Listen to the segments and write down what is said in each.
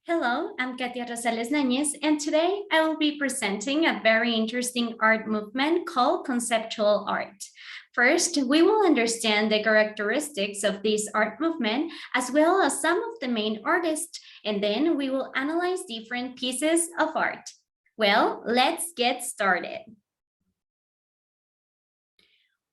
Hello, I'm Katia Rosales Núñez, and today I will be presenting a very interesting art movement called conceptual art. First, we will understand the characteristics of this art movement, as well as some of the main artists, and then we will analyze different pieces of art. Well, let's get started.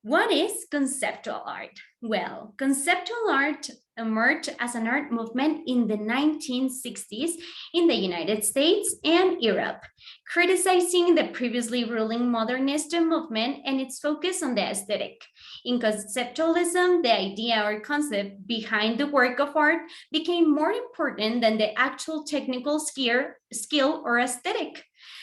What is conceptual art? Well, conceptual art emerged as an art movement in the 1960s in the United States and Europe, criticizing the previously ruling modernist movement and its focus on the aesthetic. In conceptualism, the idea or concept behind the work of art became more important than the actual technical skill or aesthetic.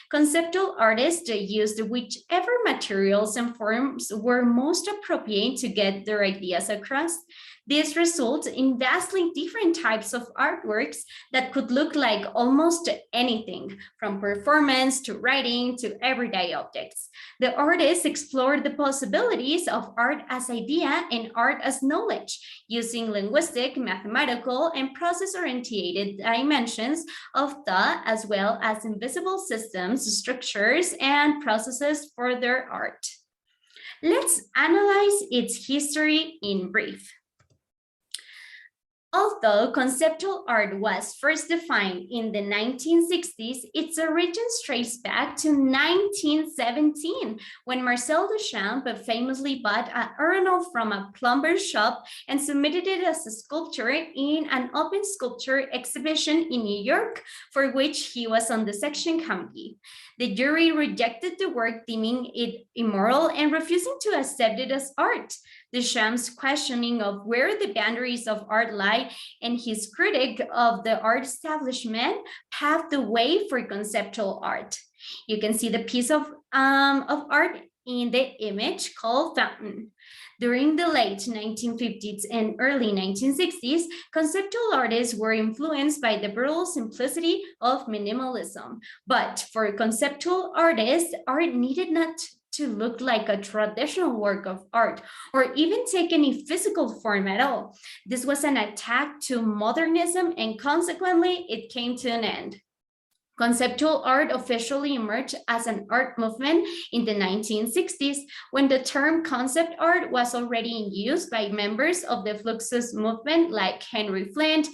Conceptual artists used whichever materials and forms were most appropriate to get their ideas across. This results in vastly different types of artworks that could look like almost anything, from performance to writing to everyday objects. The artists explored the possibilities of art as idea and art as knowledge, using linguistic, mathematical, and process-oriented dimensions of thought, as well as invisible systems, structures, and processes for their art. Let's analyze its history in brief. Although conceptual art was first defined in the 1960s, its origins trace back to 1917, when Marcel Duchamp famously bought an urinal from a plumber's shop and submitted it as a sculpture in an open sculpture exhibition in New York, for which he was on the section committee. The jury rejected the work, deeming it immoral and refusing to accept it as art. Duchamp's questioning of where the boundaries of art lie and his critique of the art establishment paved the way for conceptual art. You can see the piece of art in the image called Fountain. During the late 1950s and early 1960s, conceptual artists were influenced by the brutal simplicity of minimalism. But for conceptual artists, art needed not to look like a traditional work of art or even take any physical form at all. This was an attack to modernism, and consequently, it came to an end. Conceptual art officially emerged as an art movement in the 1960s, when the term concept art was already in use by members of the Fluxus movement like Henry Flint.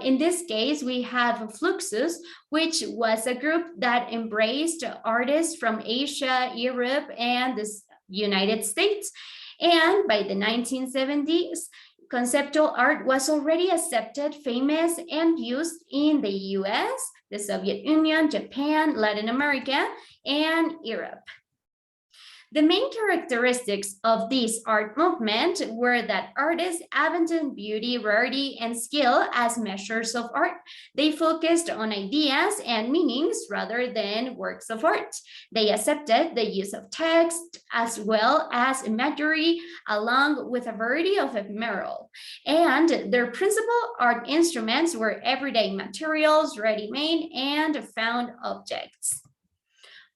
In this case, we have Fluxus, which was a group that embraced artists from Asia, Europe, and the United States. And by the 1970s, conceptual art was already accepted, famous, and used in the US, the Soviet Union, Japan, Latin America, and Europe. The main characteristics of this art movement were that artists abandoned beauty, rarity, and skill as measures of art. They focused on ideas and meanings rather than works of art. They accepted the use of text as well as imagery, along with a variety of ephemeral. And their principal art instruments were everyday materials, ready-made, and found objects.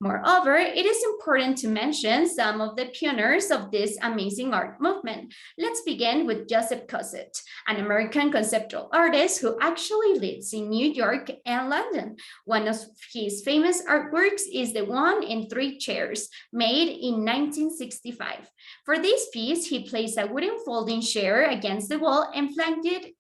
Moreover, it is important to mention some of the pioneers of this amazing art movement. Let's begin with Joseph Cosset, an American conceptual artist who actually lives in New York and London. One of his famous artworks is the one in 3 chairs, made in 1965. For this piece, he placed a wooden folding chair against the wall and flanked it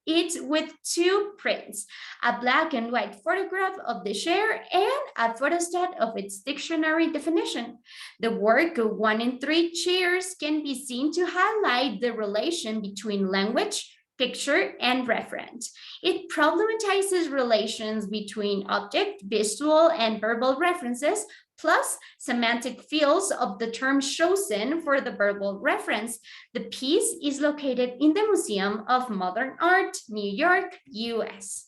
with 2 prints, a black and white photograph of the chair and a photostat of its dictionary definition. The work, One in 3 Chairs, can be seen to highlight the relation between language, picture, and reference. It problematizes relations between object, visual, and verbal references, plus semantic fields of the term chosen for the verbal reference. The piece is located in the Museum of Modern Art, New York, US.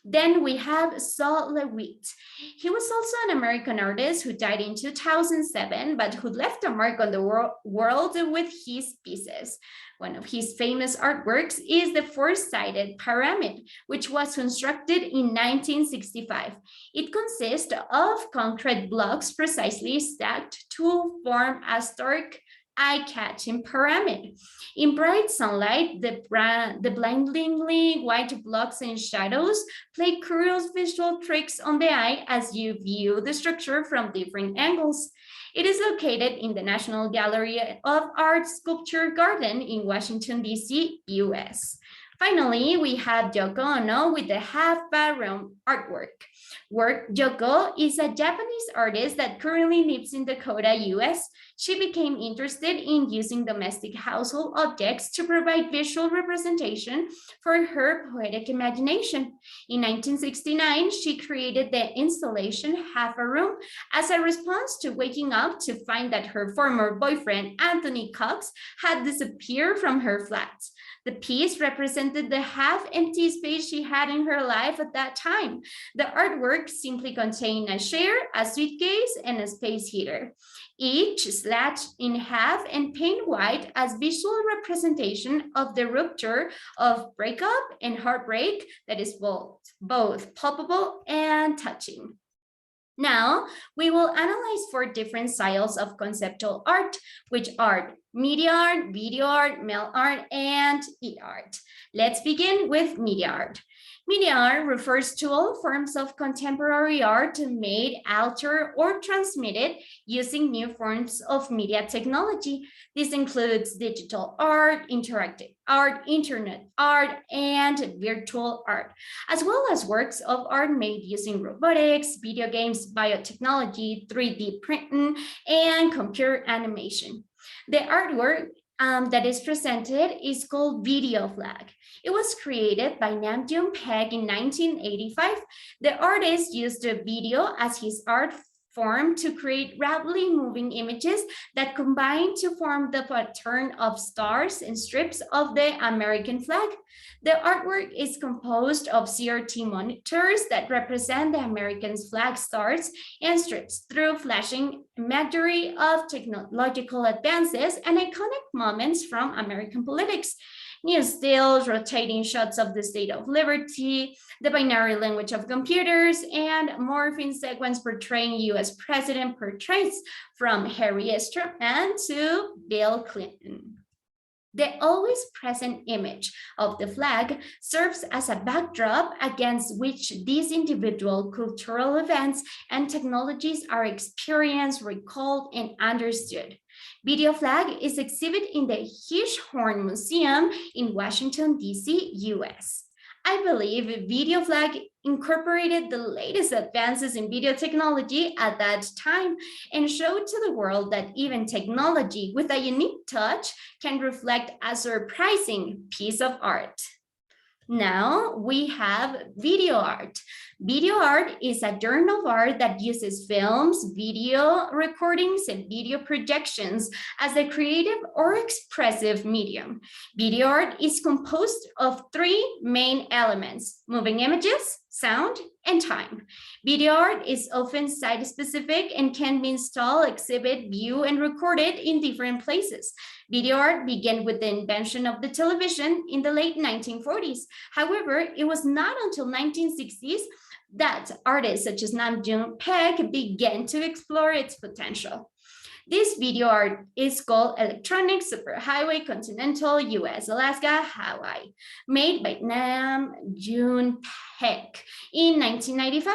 Then we have Saul LeWitt. He was also an American artist who died in 2007, but who left a mark on the world with his pieces. One of his famous artworks is the 4-sided pyramid, which was constructed in 1965. It consists of concrete blocks precisely stacked to form a stark eye-catching pyramid. In bright sunlight, the blindingly white blocks and shadows play curious visual tricks on the eye as you view the structure from different angles. It is located in the National Gallery of Art Sculpture Garden in Washington, D.C., U.S. Finally, we have Yoko Ono with the half-bathroom artwork. Yoko is a Japanese artist that currently lives in Dakota, US. She became interested in using domestic household objects to provide visual representation for her poetic imagination. In 1969, she created the installation Half a Room as a response to waking up to find that her former boyfriend, Anthony Cox, had disappeared from her flat. The piece represented the half-empty space she had in her life at that time. The artwork simply contained a chair, a suitcase, and a space heater, each slashed in half and painted white as visual representation of the rupture of breakup and heartbreak that is both palpable and touching. Now, we will analyze 4 different styles of conceptual art, which are media art, video art, mail art, and e-art. Let's begin with media art. Media art refers to all forms of contemporary art made, altered, or transmitted using new forms of media technology. This includes digital art, interactive art, internet art, and virtual art, as well as works of art made using robotics, video games, biotechnology, 3D printing, and computer animation. The artwork that is presented is called Video Flag. It was created by Namjoon Paik in 1985. The artist used the video as his art form to create rapidly moving images that combine to form the pattern of stars and strips of the American flag. The artwork is composed of CRT monitors that represent the American flag stars and strips through flashing imagery of technological advances and iconic moments from American politics. News stills, rotating shots of the State of Liberty, the binary language of computers, and morphing sequence portraying US president portraits from Harry S. Truman to Bill Clinton. The always present image of the flag serves as a backdrop against which these individual cultural events and technologies are experienced, recalled, and understood. Video Flag is exhibited in the Hirshhorn Museum in Washington, D.C., U.S. I believe Video Flag incorporated the latest advances in video technology at that time and showed to the world that even technology with a unique touch can reflect a surprising piece of art. Now we have video art. Video art is a genre of art that uses films, video recordings, and video projections as a creative or expressive medium. Video art is composed of 3 main elements: moving images, sound, and time. Video art is often site-specific and can be installed, exhibit, view, and recorded in different places. Video art began with the invention of the television in the late 1940s. However, it was not until 1960s that artists such as Namjoon Paik began to explore its potential. This video art is called Electronic Superhighway Continental US Alaska Hawaii, made by Namjoon Paik in 1995.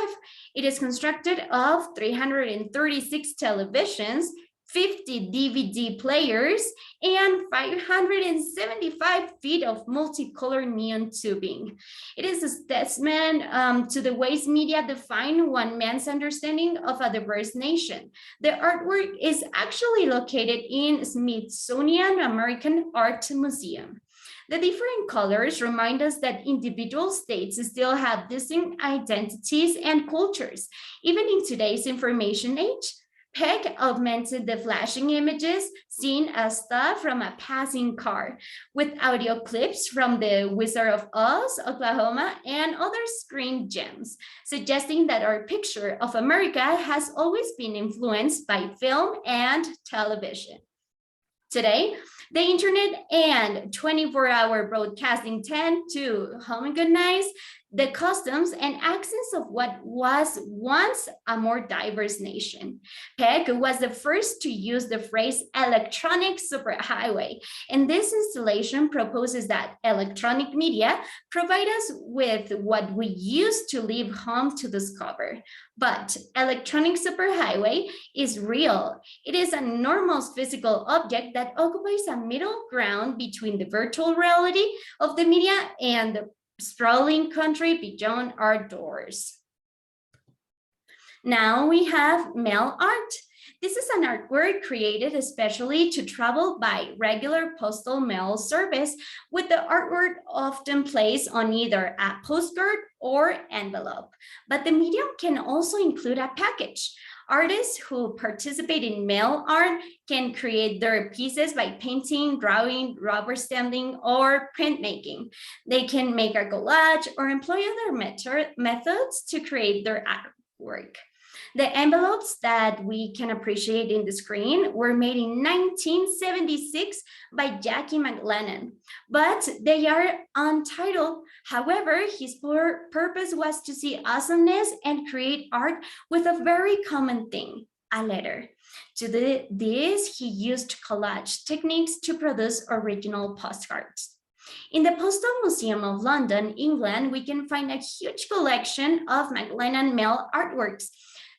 It is constructed of 336 televisions, 50 DVD players, and 575 feet of multicolor neon tubing. It is a testament to the ways media define one man's understanding of a diverse nation. The artwork is actually located in Smithsonian American Art Museum. The different colors remind us that individual states still have distinct identities and cultures, even in today's information age. Paik augmented the flashing images seen as stuff from a passing car with audio clips from The Wizard of Oz, Oklahoma, and other screen gems, suggesting that our picture of America has always been influenced by film and television. Today, the internet and 24-hour broadcasting tend to homogenize the customs and accents of what was once a more diverse nation. Peck was the first to use the phrase electronic superhighway, and this installation proposes that electronic media provide us with what we use to leave home to discover. But electronic superhighway is real. It is a normal physical object that occupies a middle ground between the virtual reality of the media and the sprawling country beyond our doors. Now we have mail art. This is an artwork created especially to travel by regular postal mail service, with the artwork often placed on either a postcard or envelope. But the medium can also include a package. Artists who participate in mail art can create their pieces by painting, drawing, rubber stamping, or printmaking. They can make a collage or employ other methods to create their artwork. The envelopes that we can appreciate in the screen were made in 1976 by Jackie McLennan, but they are untitled. However, his purpose was to see awesomeness and create art with a very common thing, a letter. To this, he used collage techniques to produce original postcards. In the Postal Museum of London, England, we can find a huge collection of McLennan mail artworks.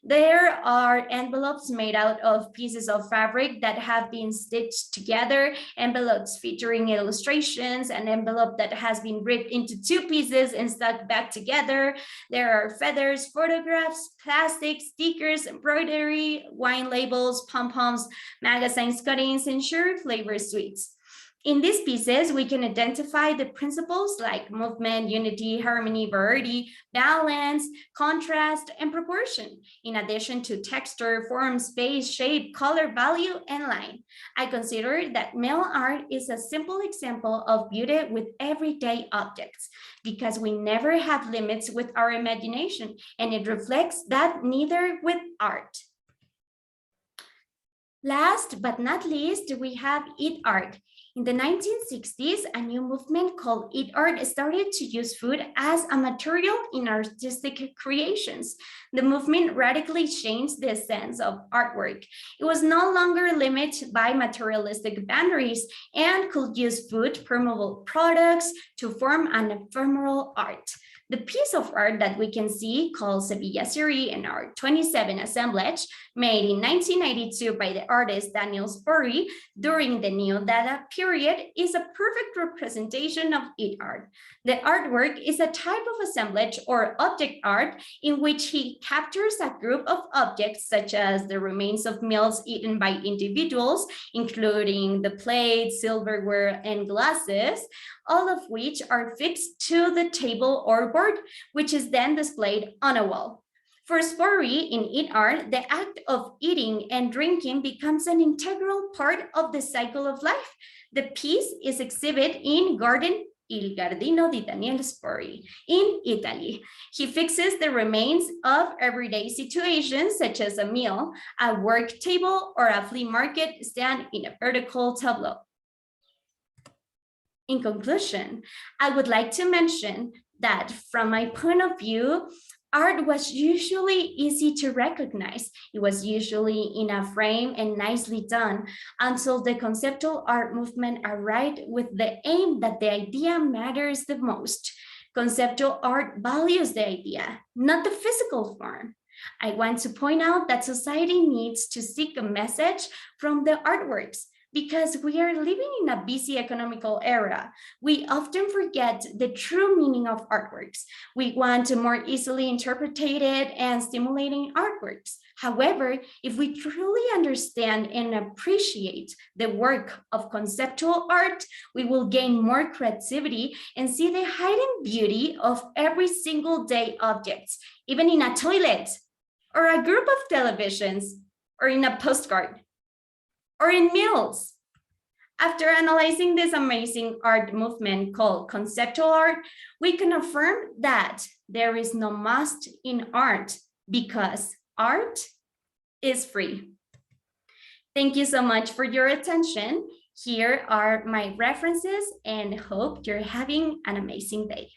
There are envelopes made out of pieces of fabric that have been stitched together, envelopes featuring illustrations, an envelope that has been ripped into two pieces and stuck back together. There are feathers, photographs, plastic, stickers, embroidery, wine labels, pom-poms, magazines, cuttings, and sure flavor sweets. In these pieces, we can identify the principles like movement, unity, harmony, variety, balance, contrast, and proportion, in addition to texture, form, space, shape, color, value, and line. I consider that mail art is a simple example of beauty with everyday objects, because we never have limits with our imagination, and it reflects that neither with art. Last but not least, we have eat art. In the 1960s, a new movement called eat art started to use food as a material in artistic creations. The movement radically changed the sense of artwork. It was no longer limited by materialistic boundaries and could use food, permeable products to form an ephemeral art. The piece of art that we can see, called Sevilla Series and Art 27 assemblage, made in 1992 by the artist Daniel Sporri during the Neo-Dada period, is a perfect representation of eat art. The artwork is a type of assemblage or object art in which he captures a group of objects such as the remains of meals eaten by individuals, including the plates, silverware, and glasses, all of which are fixed to the table or board, which is then displayed on a wall. For Sporri, in eat art, the act of eating and drinking becomes an integral part of the cycle of life. The piece is exhibited in Garden Il Giardino di Daniel Sporri in Italy. He fixes the remains of everyday situations such as a meal, a work table, or a flea market stand in a vertical tableau. In conclusion, I would like to mention that from my point of view, art was usually easy to recognize. It was usually in a frame and nicely done, until the conceptual art movement arrived with the aim that the idea matters the most. Conceptual art values the idea, not the physical form. I want to point out that society needs to seek a message from the artworks. Because we are living in a busy economical era, we often forget the true meaning of artworks. We want to more easily interpreted and stimulating artworks. However, if we truly understand and appreciate the work of conceptual art, we will gain more creativity and see the hidden beauty of every single day objects, even in a toilet, or a group of televisions, or in a postcard, or in meals. After analyzing this amazing art movement called conceptual art, we can affirm that there is no must in art because art is free. Thank you so much for your attention. Here are my references and hope you're having an amazing day.